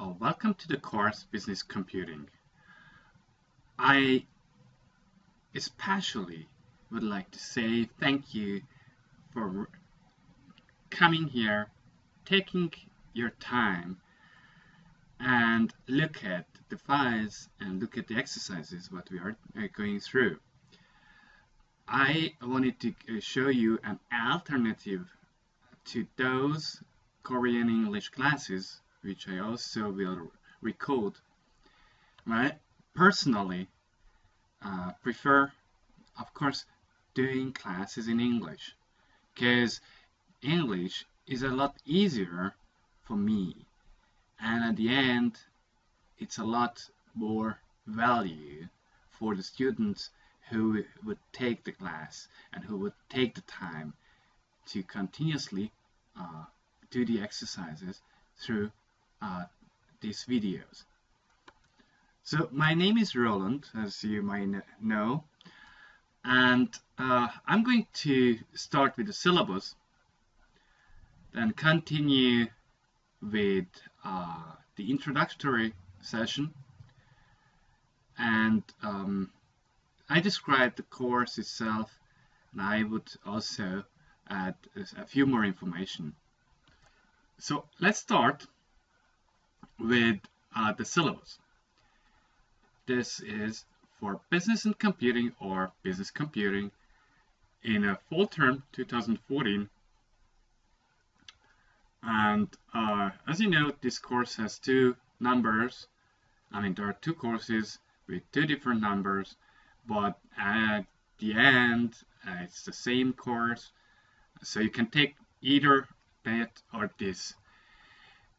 Welcome to the course Business Computing. I especially would like to say thank you for coming here, taking your time and look at the files and look at the exercises what we are going through. I wanted to show you an alternative to those Korean English classes which I also will record. I personally prefer, of course, doing classes in English, because English is a lot easier for me, and at the end it's a lot more value for the students who would take the class and who would take the time to continuously do the exercises through these videos. So my name is Roland, as you might know, and I'm going to start with the syllabus, then continue with the introductory session, and I describe the course itself, and I would also add a few more information. So let's start with the syllabus. This is for Business and Computing, or Business Computing, in a fall term 2014. And as you know, this course has two numbers. There are two courses with two different numbers, but at the end it's the same course, so you can take either that or this.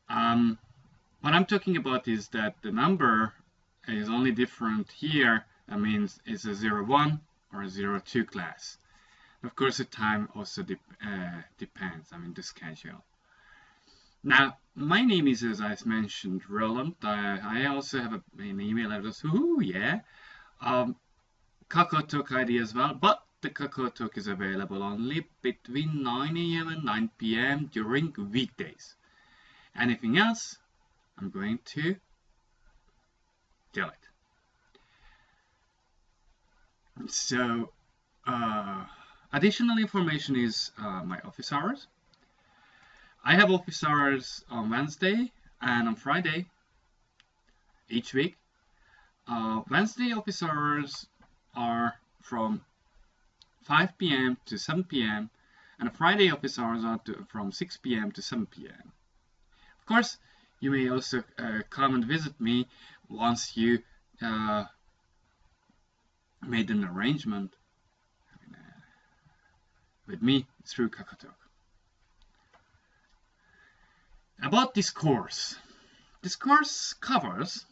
What I'm talking about is that the number is only different here. That means it's a 01 or a 02 class. Of course, the time also depends, the schedule. Now, my name is, as I mentioned, Roland. I also have an email address. KakaoTalk ID as well, but the KakaoTalk is available only between 9 a.m. and 9 p.m. during weekdays. Anything else, I'm going to delete. So, additional information is my office hours. I have office hours on Wednesday and on Friday each week. Wednesday office hours are from 5 p.m. to 7 p.m. and Friday office hours are from 6 p.m. to 7 p.m. Of course, you may also come and visit me once you made an arrangement with me through KakaoTalk. About this course covers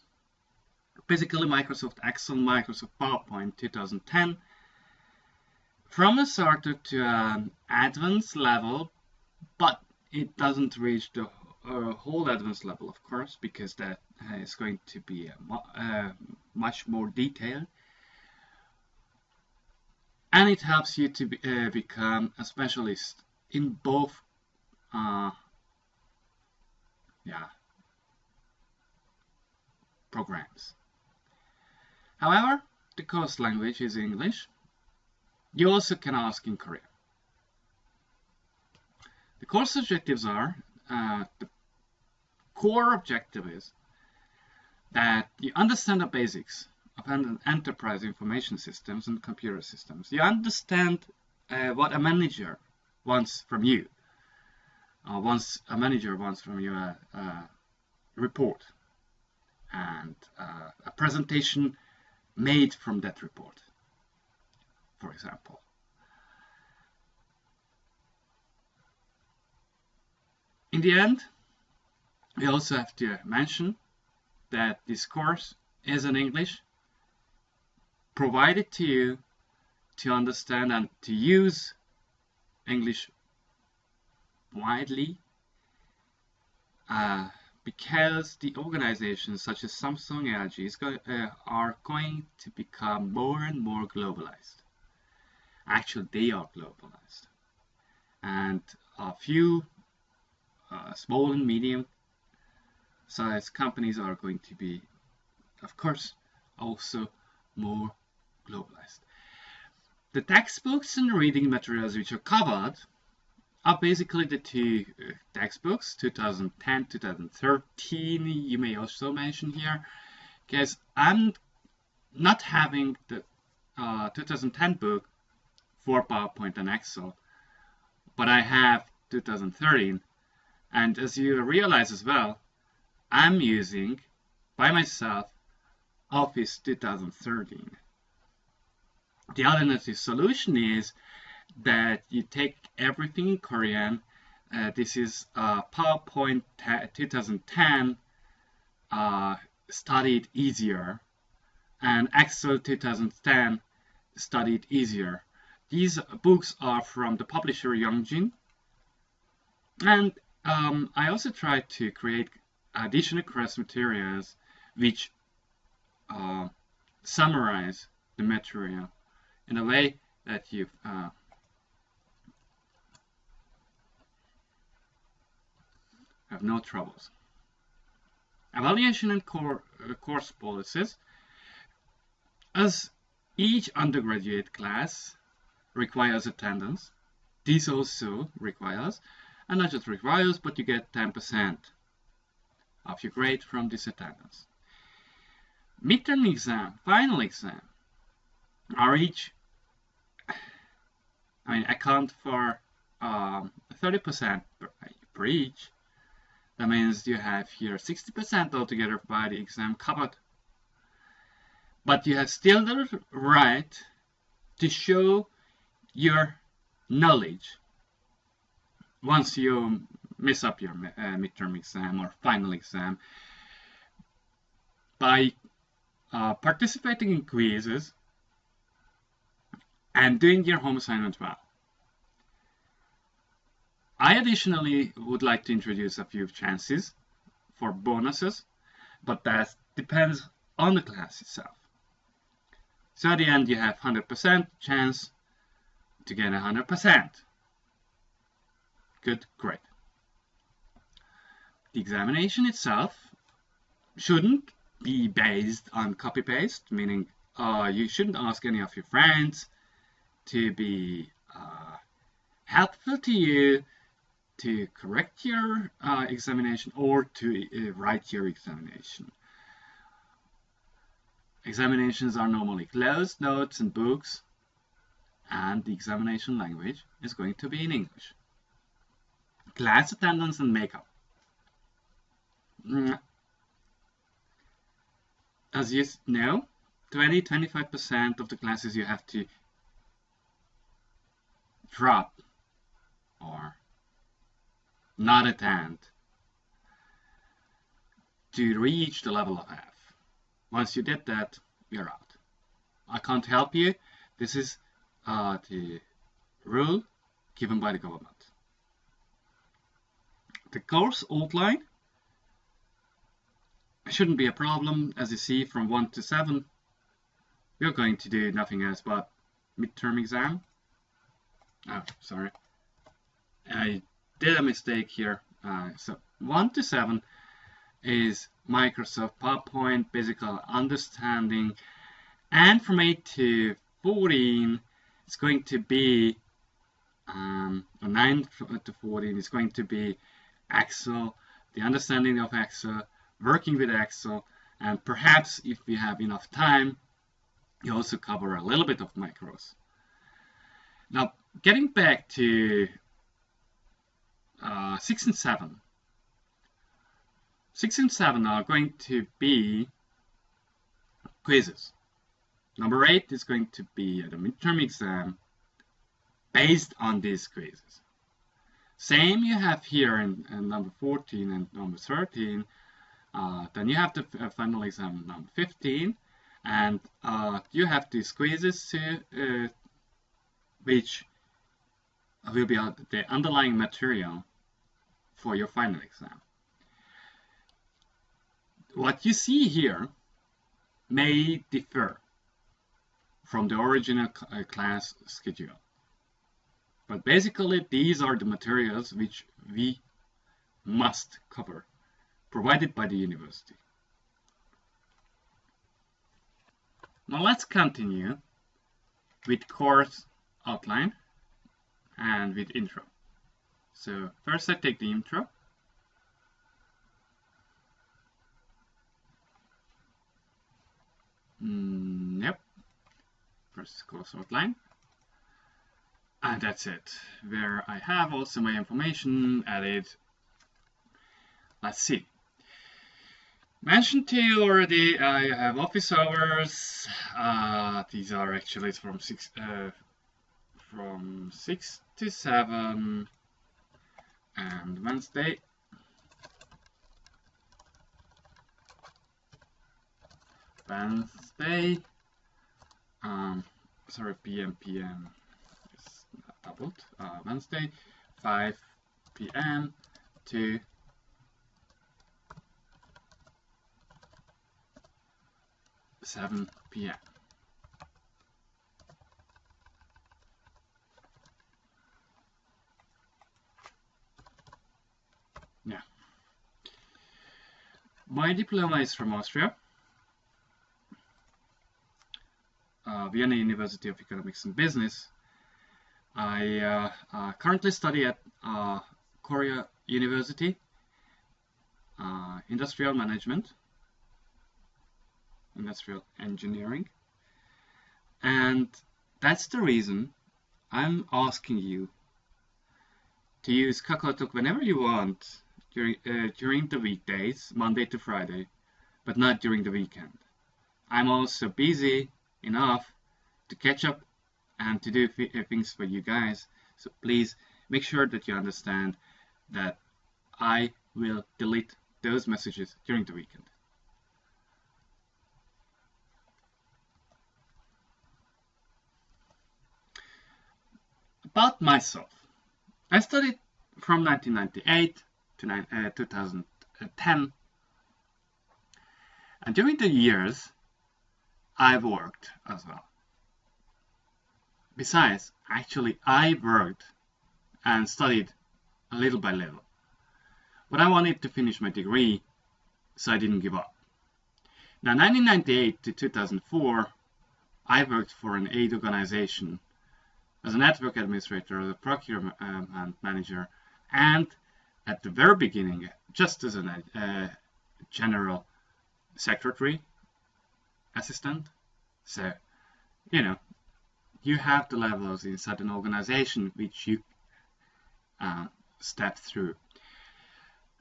basically Microsoft Excel, Microsoft PowerPoint 2010, from a starter to an advanced level, but it doesn't reach the whole advanced level, of course, because that is going to be much more detailed, and it helps you to become a specialist in both programs. However, the course language is English. You also can ask in Korean. The course objectives are, the core objective is that you understand the basics of enterprise information systems and computer systems. You understand what a manager wants from you. Once a manager wants from you a report and a presentation made from that report, for example. In the end, we also have to mention that this course is in English, provided to you to understand and to use English widely, because the organizations such as Samsung, LG are going to become more and more globalized. Actually, they are globalized, and a few small and medium size companies are going to be, of course, also more globalized. The textbooks and reading materials which are covered are basically the two textbooks, 2010, 2013, you may also mention here, because I'm not having the 2010 book for PowerPoint and Excel, but I have 2013, and as you realize as well, I'm using by myself Office 2013. The alternative solution is that you take everything in Korean. This is PowerPoint 2010 studied easier, and Excel 2010 studied easier. These books are from the publisher Youngjin, and I also tried to create additional course materials which summarize the material in a way that you have no troubles. Evaluation and course policies. As each undergraduate class requires attendance, this also requires, and not just requires, but you get 10% of your grade from this attendance. Midterm exam, final exam, are each, account for 30% per each. That means you have here 60% altogether by the exam covered. But you have still the right to show your knowledge once you mess up your midterm exam or final exam by participating in quizzes and doing your home assignment well. I additionally would like to introduce a few chances for bonuses, but that depends on the class itself. So at the end you have 100% chance to get 100%. Good, great. The examination itself shouldn't be based on copy-paste, meaning you shouldn't ask any of your friends to be helpful to you to correct your examination or to write your examination. Examinations are normally closed notes and books, and the examination language is going to be in English. Class attendance and makeup. As you know, 20-25% of the classes you have to drop or not attend to reach the level of F. Once you did that, you're out. I can't help you. This is the rule given by the government. The course outline shouldn't be a problem. As you see, from 1 to 7, we're going to do nothing else but midterm exam. Oh, sorry. I did a mistake here. So 1 to 7 is Microsoft PowerPoint, basic understanding, and from 8 to 14, it's going to be, or 9 to 14 is going to be Excel, the understanding of Excel, working with Excel, and perhaps if we have enough time, you also cover a little bit of macros. Now, getting back to 6 and 7. 6 and 7 are going to be quizzes. Number 8 is going to be the midterm exam based on these quizzes. Same you have here in number 14 and number 13. Then you have the final exam number 15, and you have these quizzes which will be the underlying material for your final exam. What you see here may differ from the original class schedule. But basically, these are the materials which we must cover provided by the university. Now let's continue with course outline and with intro. So first I take the intro. Yep. First course outline. And that's it, where I have also my information added. Let's see. Mentioned to you already, I have office hours. These are actually from 6 to 7, and Wednesday. Sorry, PM is doubled. Wednesday, 5 PM to 7 PM. Yeah. My diploma is from Austria. Vienna University of Economics and Business. I currently study at Korea University, Industrial Management, Industrial Engineering, and that's the reason I'm asking you to use KakaoTalk whenever you want during the weekdays, Monday to Friday, but not during the weekend. I'm also busy enough to catch up and to do things for you guys, so please make sure that you understand that I will delete those messages during the weekend. About myself, I studied from 1998 to 2010, and during the years I've worked as well. Besides, actually I worked and studied little by little, but I wanted to finish my degree, so I didn't give up. Now 1998 to 2004 I worked for an aid organization as a network administrator, as a procurement manager, and at the very beginning, just as a general secretary assistant. So, you have the levels inside an organization which you step through.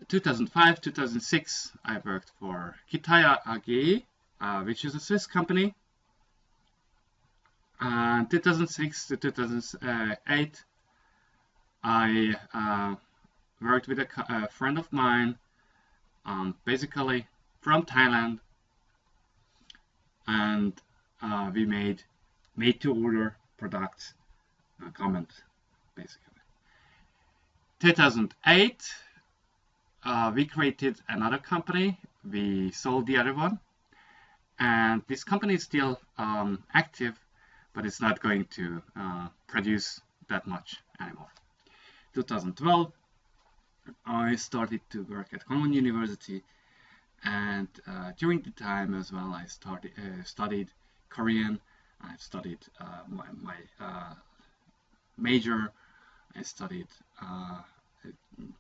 2005, 2006, I worked for Kitaya AG, which is a Swiss company. 2006 to 2008, I worked with a friend of mine, basically from Thailand, and we made to-order products, comment, basically. 2008, we created another company. We sold the other one, and this company is still active, but it's not going to produce that much anymore. 2012, I started to work at Konkun University, and during the time as well, I studied Korean. I studied my major. I studied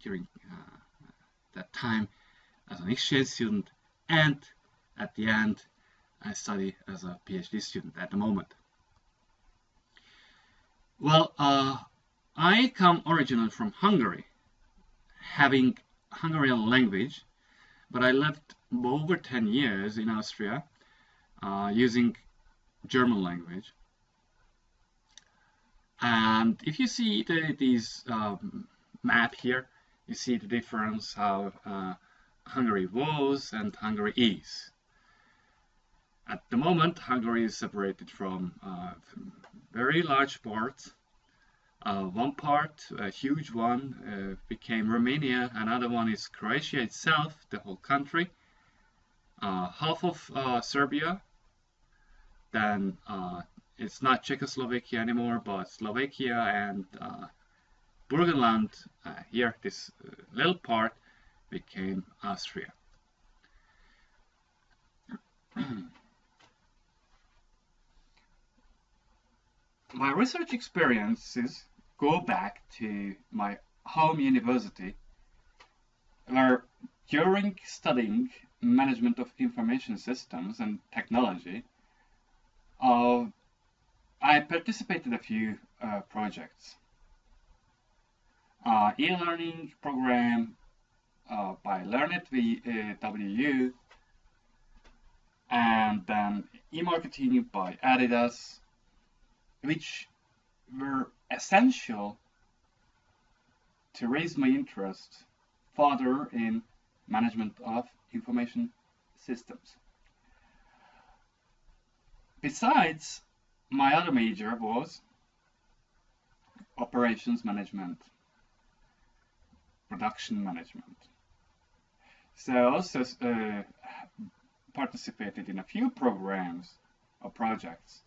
during that time as an exchange student, and at the end, I study as a PhD student at the moment. Well, I come originally from Hungary, having Hungarian language, but I lived over 10 years in Austria using German language. And if you see these map here, you see the difference how Hungary was and Hungary is. At the moment, Hungary is separated from very large parts. One part, a huge one, became Romania. Another one is Croatia itself, the whole country. Half of Serbia. Then it's not Czechoslovakia anymore, but Slovakia and Burgenland. Here, this little part became Austria. My research experiences go back to my home university, where during studying management of information systems and technology, I participated in a few projects. E-learning program by LearnIt WU, and then e-marketing by Adidas, which were essential to raise my interest further in management of information systems. Besides, my other major was operations management, production management. So I also participated in a few programs or projects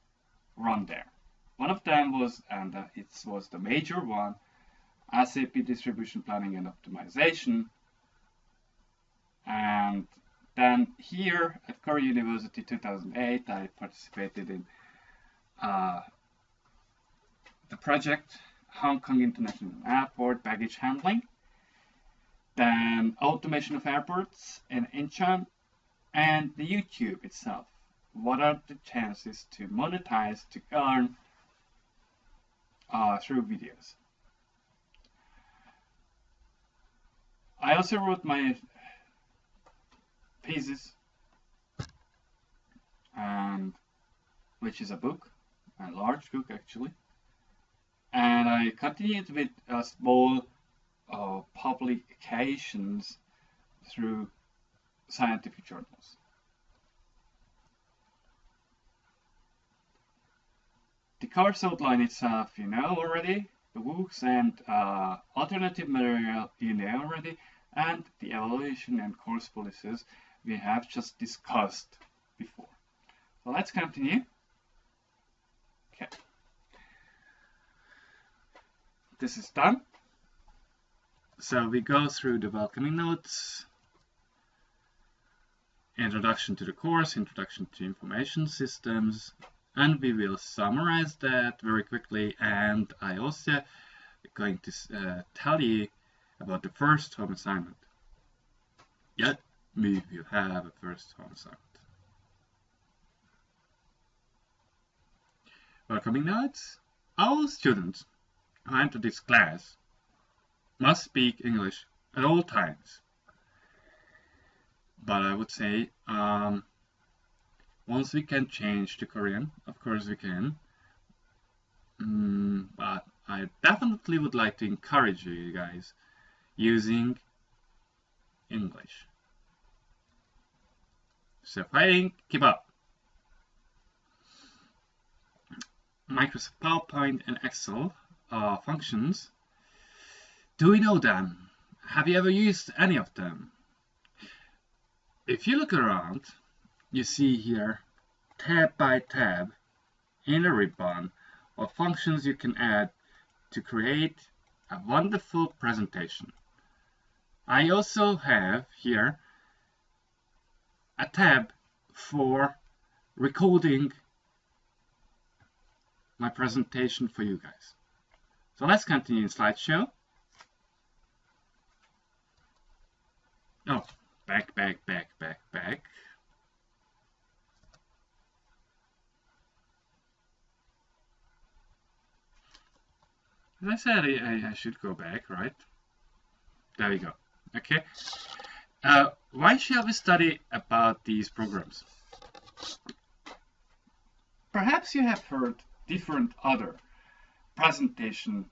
run there. One of them was, and it was the major one, SAP Distribution Planning and Optimization. And then here at Korea University 2008, I participated in the project Hong Kong International Airport baggage handling, then automation of airports in Incheon, and the YouTube itself. What are the chances to monetize, to earn through videos? I also wrote my thesis, and which is a book, a large book actually, and I continued with small publications through scientific journals. The course outline itself you know already, the books and alternative material you know already, and the evaluation and course policies we have just discussed before. So let's continue. Okay. This is done. So we go through the welcoming notes, introduction to the course, introduction to information systems, and we will summarize that very quickly. And I also going to tell you about the first home assignment. Yet we will have a first home assignment. Welcoming notes. All students who enter this class must speak English at all times. But I would say once we can change to Korean, of course we can. But I definitely would like to encourage you guys using English. So fighting, keep up. Microsoft PowerPoint and Excel functions. Do we know them? Have you ever used any of them? If you look around, you see here tab by tab in a ribbon of functions you can add to create a wonderful presentation. I also have here a tab for recording my presentation for you guys. So let's continue in slideshow. Oh, back. As I said, I should go back, right? There we go. Okay. Why shall we study about these programs? Perhaps you have heard different other presentation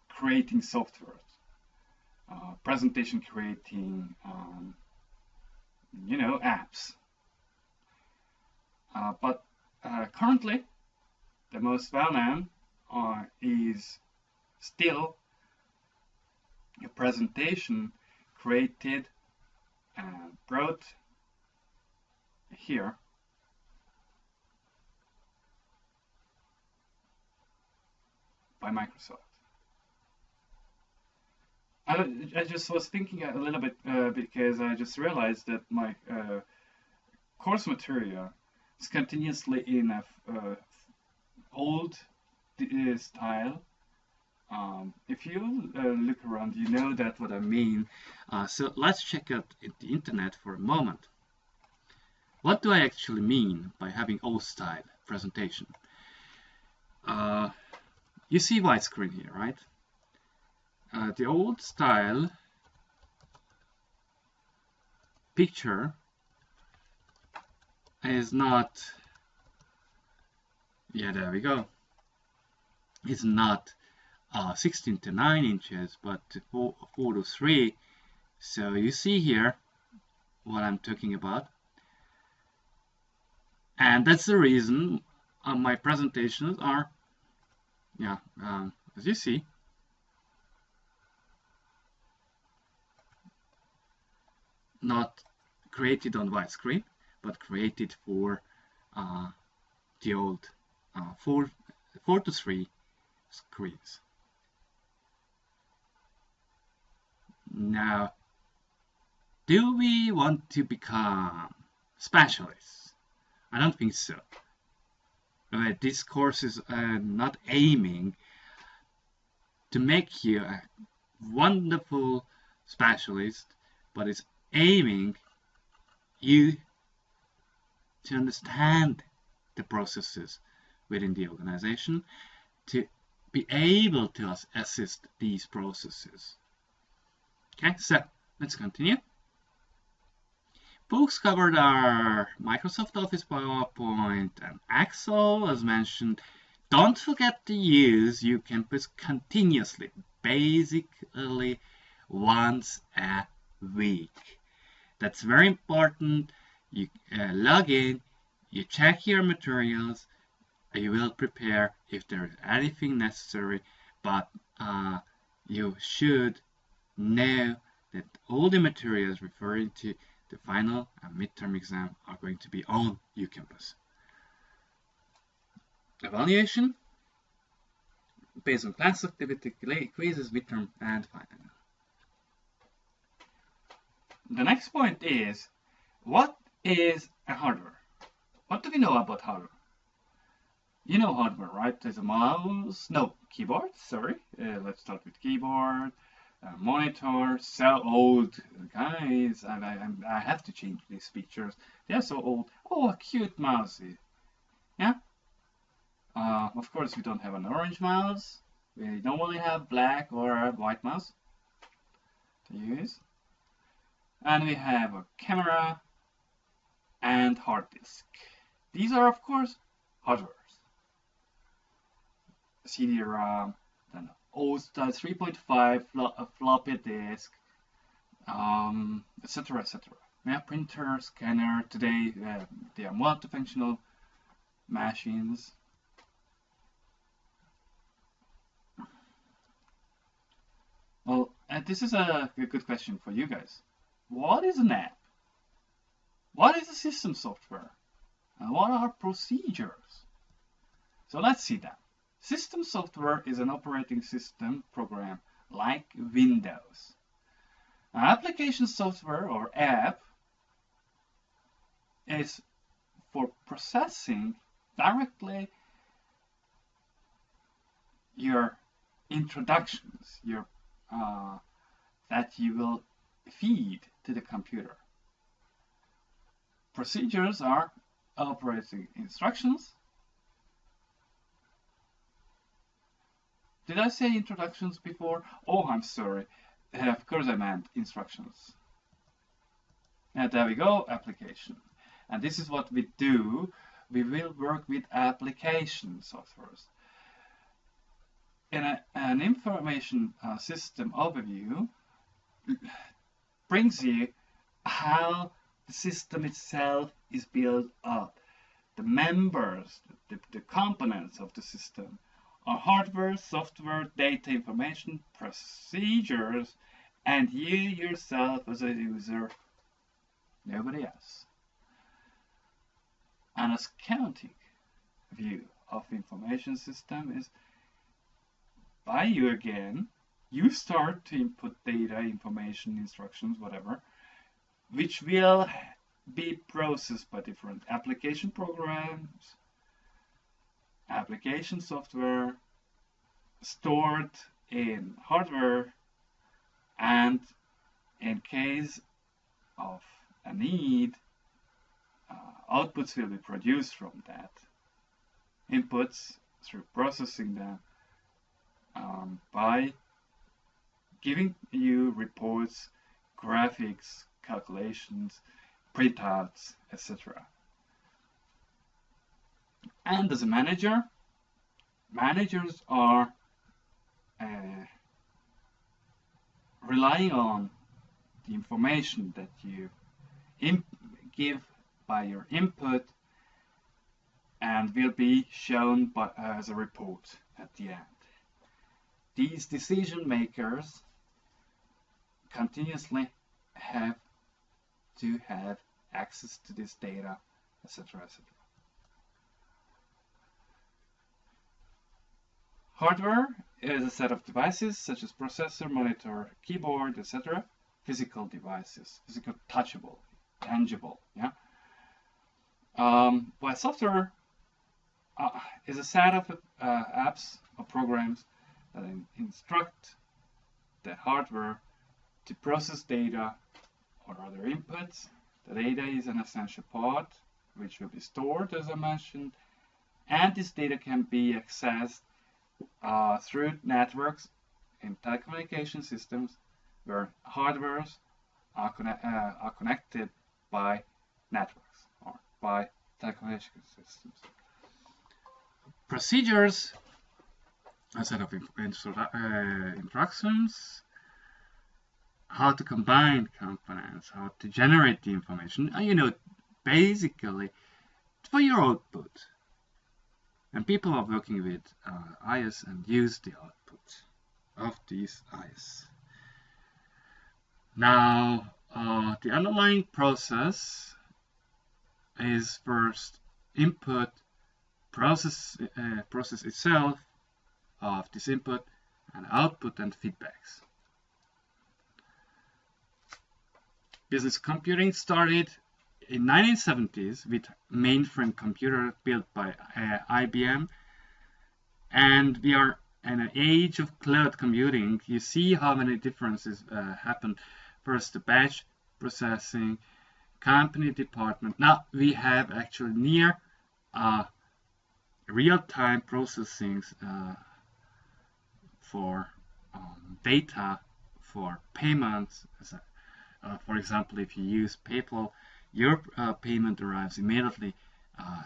creating software, presentation creating, apps. But currently, the most well-known is still a presentation created and brought here by Microsoft. I just was thinking a little bit because I just realized that my course material is continuously in a old style. If you look around, you know that what I mean. So let's check out the internet for a moment. What do I actually mean by having old style presentation? You see widescreen here, right? The old style picture is not, yeah, there we go. It's not 16 to 9 inches, but 4 to 3. So you see here what I'm talking about. And that's the reason my presentations are, yeah, as you see, not created on widescreen, but created for the old 4 to 3 screens. Now, do we want to become specialists? I don't think so. This course is not aiming to make you a wonderful specialist, but it's aiming you to understand the processes within the organization, to be able to assist these processes. Okay, so let's continue. Books covered are Microsoft Office, PowerPoint, and Excel, as mentioned. Don't forget to use UCampus continuously, basically once a week. That's very important. You log in, you check your materials, you will prepare if there is anything necessary, but you should know that all the materials referring to the final and midterm exam are going to be on UCampus. Evaluation based on class activity, quizzes, midterm, and final. The next point is, what is a hardware? What do we know about hardware? You know hardware, right? There's a mouse, no, keyboard, sorry. Let's start with keyboard, monitor, so old, guys. I have to change these pictures. They're so old. Oh, a cute mouse. Yeah? Of course, we don't have an orange mouse. We normally have black or a white mouse to use. And we have a camera and hard disk. These are, of course, hardware. CD-ROM, then old 3.5 floppy disk, etc., etc. Yeah, printer, scanner. Today they are multifunctional machines. Well, this is a good question for you guys. What is an app? What is a system software? And what are procedures? So let's see that. System software is an operating system program like Windows. An application software or app is for processing directly your introductions, that you will feed to the computer. Procedures are operating instructions. Did I say introductions before? Oh, I'm sorry. Of course I meant instructions. And there we go, application. And this is what we do. We will work with application softwares. In an information system overview brings you how the system itself is built up. The members, the components of the system are hardware, software, data, information, procedures, and you yourself as a user, nobody else. And a schematic view of information system is by you again. You start to input data, information, instructions, whatever, which will be processed by different application programs application software stored in hardware, and in case of a need, outputs will be produced from that inputs through processing them by giving you reports, graphics, calculations, printouts, etc. And as a manager, managers are relying on the information that you give by your input and will be shown as a report at the end. These decision makers continuously have to have access to this data, etc., etc. Hardware is a set of devices such as processor, monitor, keyboard, etc. Physical devices, physical, touchable, tangible. Yeah. While software is a set of apps or programs that instruct the hardware to process data or other inputs. The data is an essential part which will be stored, as I mentioned, and this data can be accessed through networks in telecommunication systems where hardwares are connected by networks or by telecommunication systems. Procedures, a set of instructions, how to combine components, how to generate the information, basically for your output. And people are working with IS and use the output of these IS. Now, the underlying process is first input, process itself of this input, and output and feedbacks. Business computing started in 1970s with mainframe computer built by IBM, and we are in an age of cloud computing. You see how many differences happen. First, the batch processing, company department. Now we have actually near real-time processing for data for payments. For example, if you use PayPal, your payment arrives immediately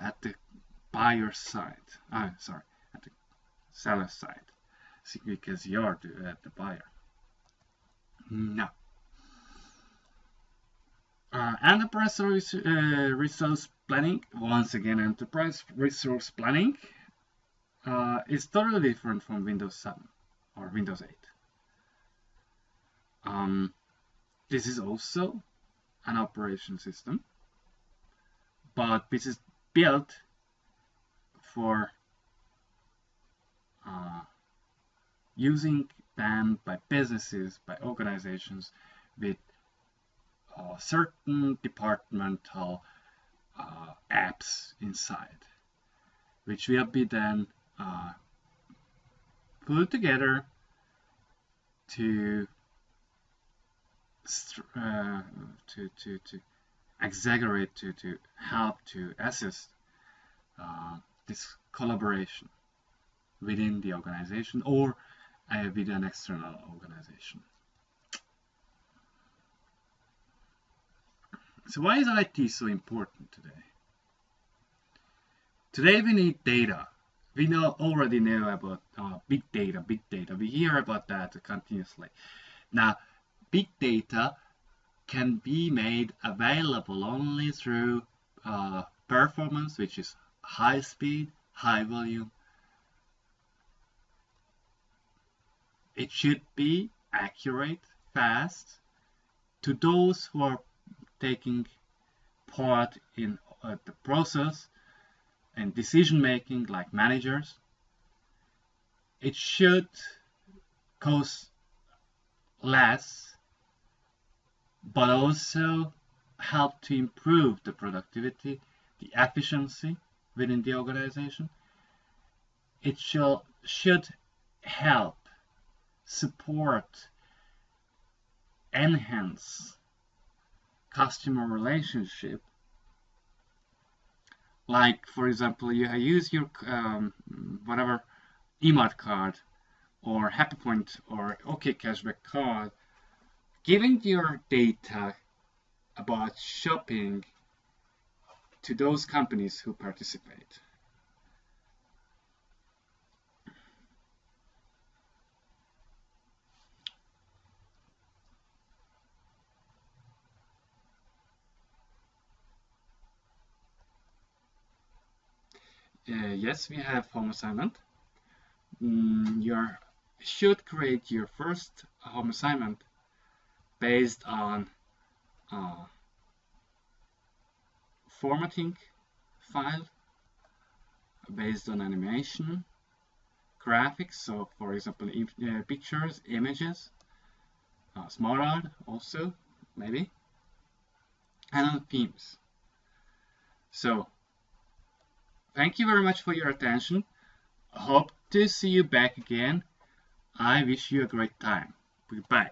at the buyer side. At the seller side, because you're the buyer. Now, enterprise resource planning. Once again, enterprise resource planning is totally different from Windows 7 or Windows 8. This is also an operation system, but this is built for using them by businesses, by organizations with certain departmental apps inside, which will be then put together to exaggerate, to help to assist this collaboration within the organization or with an external organization. So why is IT so important today? Today we need data. We already know about big data. We hear about that continuously. Now, big data can be made available only through performance, which is high speed, high volume. It should be accurate, fast, to those who are taking part in the process and decision making, like managers. It should cost less, but also help to improve the productivity, the efficiency within the organization, It should help, support, enhance customer relationship. Like, for example, you use your whatever Emart card or Happy Point or OK Cashback card, giving your data about shopping to those companies who participate. Yes, we have home assignment. You should create your first home assignment based on formatting file, based on animation, graphics, so for example pictures, images, smart art also, maybe, and on themes. So thank you very much for your attention. Hope to see you back again. I wish you a great time. Goodbye.